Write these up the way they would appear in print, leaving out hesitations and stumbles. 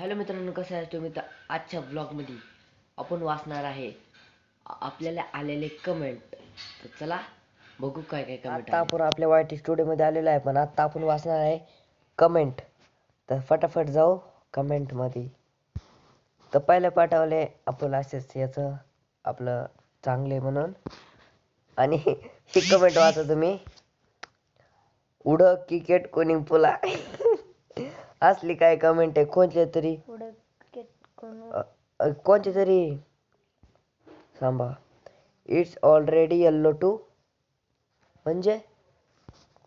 Hello मित्रांनो, कसं आहे तुम्ही? तर आजच्या ब्लॉगमध्ये आपण वाचणार आहे आपल्याला आलेले कमेंट. तर चला बघू काय काय कमेंट आता आपण आपल्या वायटी स्टुडिओमध्ये आलेलो आहे, पण आता आपण वाचणार आहे कमेंट. तर फटाफट जाऊ कमेंटमध्ये. तर पहिले पाठवले आपण असेच याचं आपलं चांगले म्हणून, आणि ही कमेंट वाचा तुम्ही. उड क्रिकेट कोणी पुला असली काय कमेंट आहे कोणते तरी सांभा. इट्स ऑलरेडी येल्लो टू म्हणजे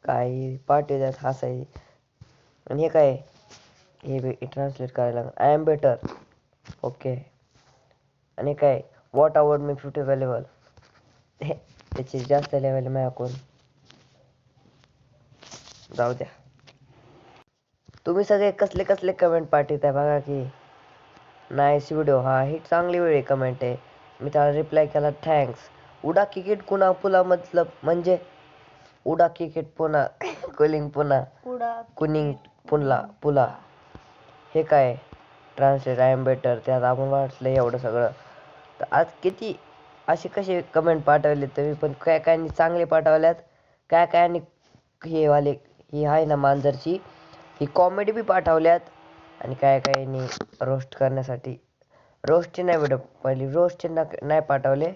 काय पाठी द्यात हसाय. आणि हे काय, हे ट्रान्सलेट करायला लागेल. I am better. ओके. आणि काय, वॉट अवॉर्ड मी 50 लेवल. त्याची जास्त लेवल माझ्याकडून, जाऊ द्या. तुम्ही सगळे कसले कसले कमेंट पाठवताय बघा की. Nice video. हा ही चांगली वेळ कमेंट आहे. मी त्याला रिप्लाय केला, थँक्स. उडा क्रिकेट कुणा पुला मतलब म्हणजे उडा क्रिकेट पुन्हा कुलिंग पुन्हा कुनिंग पुन्हा पुला. हे काय ट्रान्सलेट आय एम बेटर. त्यात आपण वाचलं एवढं सगळं. तर आज किती असे कसे कमेंट पाठवले तुम्ही, पण काय काय चांगले पाठवल्यात, काय काय हे वाले ही आहे ना मांजरची, ही कॉमेडी बी पाठवल्यात. आणि काय काय रोस्ट करण्यासाठी, रोस्टचे नाही व्हिडिओ पहिली, रोस्टचे नाही पाठवले.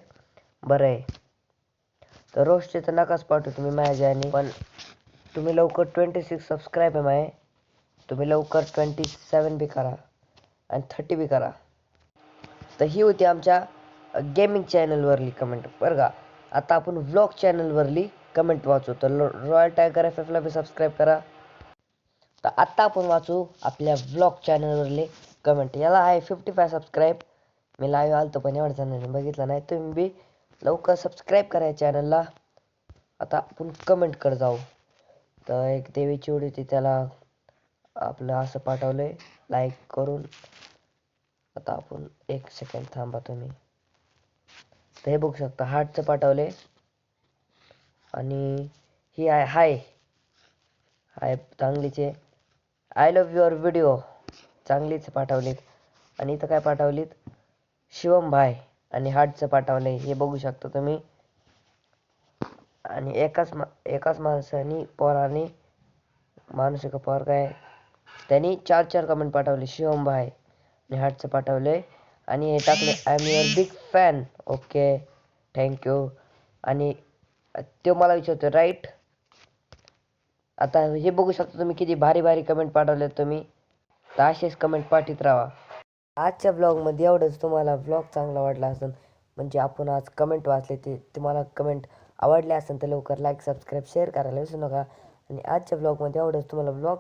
बरं आहे. तर रोस्टचे तर नकाच पाठवू तुम्ही माझ्या, आणि पण तुम्ही लवकर 26 सबस्क्राईब आहे माझे. तुम्ही लवकर 27 बी करा आणि 30 बी करा. तर ही होती आमच्या गेमिंग चॅनलवरली कमेंट बरं का. आता आपण व्लॉग चॅनलवरली कमेंट वाचू. तर रॉयल टायगर FF ला बी सबस्क्राईब करा. तर आत्ता आपण वाचू आपल्या व्लॉग चॅनलवरले कमेंट. याला आहे 55 सबस्क्राईब. मी लाईव्ह आलतो पण एवढं जणांनी बघितलं नाही. तुम्ही बी लवकर सबस्क्राईब करा या चॅनलला. आता आपण कमेंटकडे जाऊ. तर एक देवीची उडी होती, त्याला आपलं असं पाठवलंय लाईक करून. आता आपण एक सेकंड थांबा तुम्ही. तर हे बघू शकता, हार्टचं पाठवले. आणि ही आहे हाय हाय चांगलीचे. आय लव्ह युअर व्हिडिओ चांगलीच पाठवलीत. आणि इथं काय पाठवलीत, शिवम भाई आणि हार्टचं पाठवलंय, हे बघू शकता तुम्ही. आणि एकाच माणसाने पोराने माणूस एका पोर काय त्यांनी 4 कमेंट पाठवले. शिवम भाई आणि हार्टचं पाठवलंय. आणि हे टाकले, I am your big fan. Okay, thank you. आणि तो मला विचारतो राईट. आता हे बघू शकता तुम्ही किती भारी भारी कमेंट पाठवले तुम्ही. तर असेच कमेंट पाठवत राहा. आजच्या ब्लॉगमध्ये एवढंच. तुम्हाला ब्लॉग चांगला वाटला असेल म्हणजे आपण आज कमेंट वाचले, ते तुम्हाला कमेंट आवडले असेल तर लवकर लाईक सबस्क्राईब शेअर करायला विसरू नका. आणि आजच्या ब्लॉगमध्ये एवढंच. तुम्हाला ब्लॉग